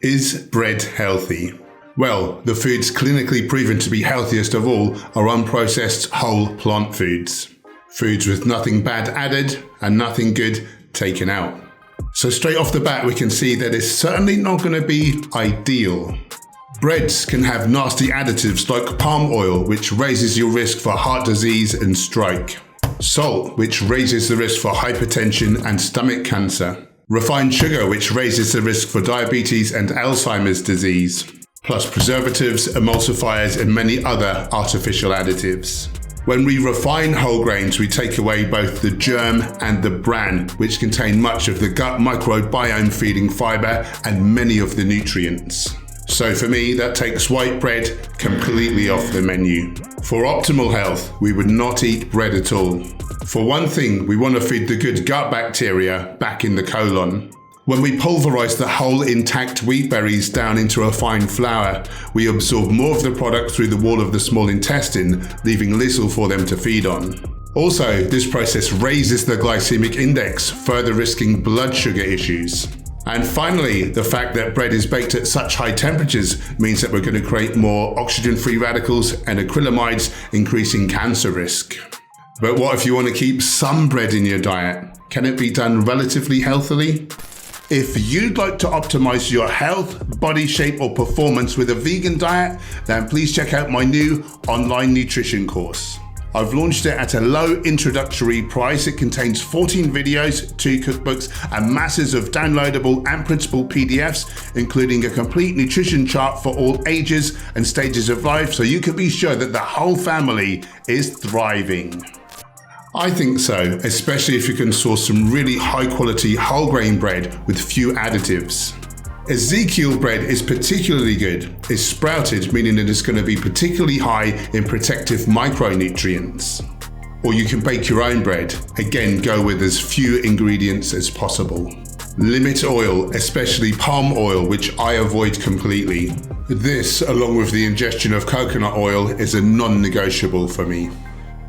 Is bread healthy? Well, the foods clinically proven to be healthiest of all are unprocessed whole plant foods. Foods with nothing bad added and nothing good taken out. So straight off the bat we can see that it's certainly not going to be ideal. Breads can have nasty additives like palm oil, which raises your risk for heart disease and stroke. Salt, which raises the risk for hypertension and stomach cancer. Refined sugar, which raises the risk for diabetes and Alzheimer's disease. Plus preservatives, emulsifiers, and many other artificial additives. When we refine whole grains, we take away both the germ and the bran, which contain much of the gut microbiome feeding fiber and many of the nutrients. So for me, that takes white bread completely off the menu. For optimal health, we would not eat bread at all. For one thing, we want to feed the good gut bacteria back in the colon. When we pulverize the whole intact wheat berries down into a fine flour, we absorb more of the product through the wall of the small intestine, leaving little for them to feed on. Also, this process raises the glycemic index, further risking blood sugar issues. And finally, the fact that bread is baked at such high temperatures means that we're going to create more oxygen-free radicals and acrylamides, increasing cancer risk. But what if you want to keep some bread in your diet? Can it be done relatively healthily? If you'd like to optimize your health, body shape, or performance with a vegan diet, then please check out my new online nutrition course. I've launched it at a low introductory price. It contains 14 videos, 2 cookbooks, and masses of downloadable and printable PDFs, including a complete nutrition chart for all ages and stages of life, so you can be sure that the whole family is thriving. I think so, especially if you can source some really high quality whole grain bread with few additives. Ezekiel bread is particularly good. It's sprouted, meaning that it's going to be particularly high in protective micronutrients. Or you can bake your own bread. Again, go with as few ingredients as possible. Limit oil, especially palm oil, which I avoid completely. This, along with the ingestion of coconut oil, is a non-negotiable for me.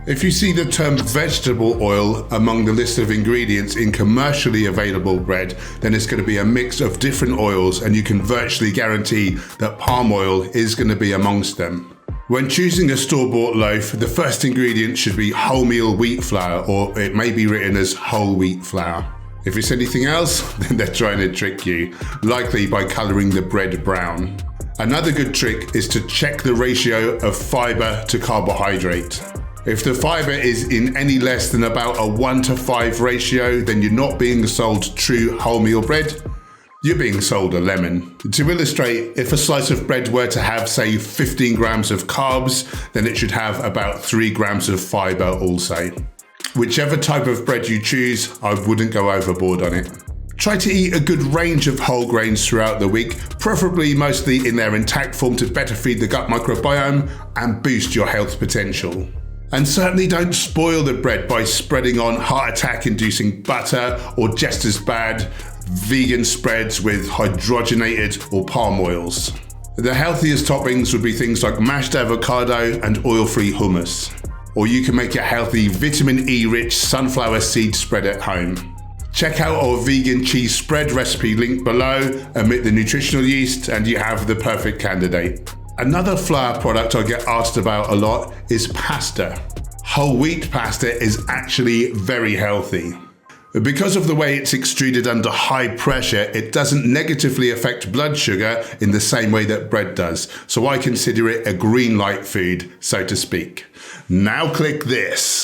If you see the term vegetable oil among the list of ingredients in commercially available bread, then it's going to be a mix of different oils, and you can virtually guarantee that palm oil is going to be amongst them. When choosing a store-bought loaf, the first ingredient should be wholemeal wheat flour, or it may be written as whole wheat flour. If it's anything else, then they're trying to trick you, likely by colouring the bread brown. Another good trick is to check the ratio of fibre to carbohydrate. If the fibre is in any less than about a 1:5 ratio, then you're not being sold true wholemeal bread. You're being sold a lemon. To illustrate, if a slice of bread were to have, say, 15 grams of carbs, then it should have about 3 grams of fibre also. Whichever type of bread you choose, I wouldn't go overboard on it. Try to eat a good range of whole grains throughout the week, preferably mostly in their intact form to better feed the gut microbiome and boost your health potential. And certainly don't spoil the bread by spreading on heart attack inducing butter or just as bad vegan spreads with hydrogenated or palm oils. The healthiest toppings would be things like mashed avocado and oil-free hummus. Or you can make a healthy vitamin E rich sunflower seed spread at home. Check out our vegan cheese spread recipe linked below, omit the nutritional yeast, and you have the perfect candidate. Another flour product I get asked about a lot is pasta. Whole wheat pasta is actually very healthy. Because of the way it's extruded under high pressure, it doesn't negatively affect blood sugar in the same way that bread does. So I consider it a green light food, so to speak. Now click this.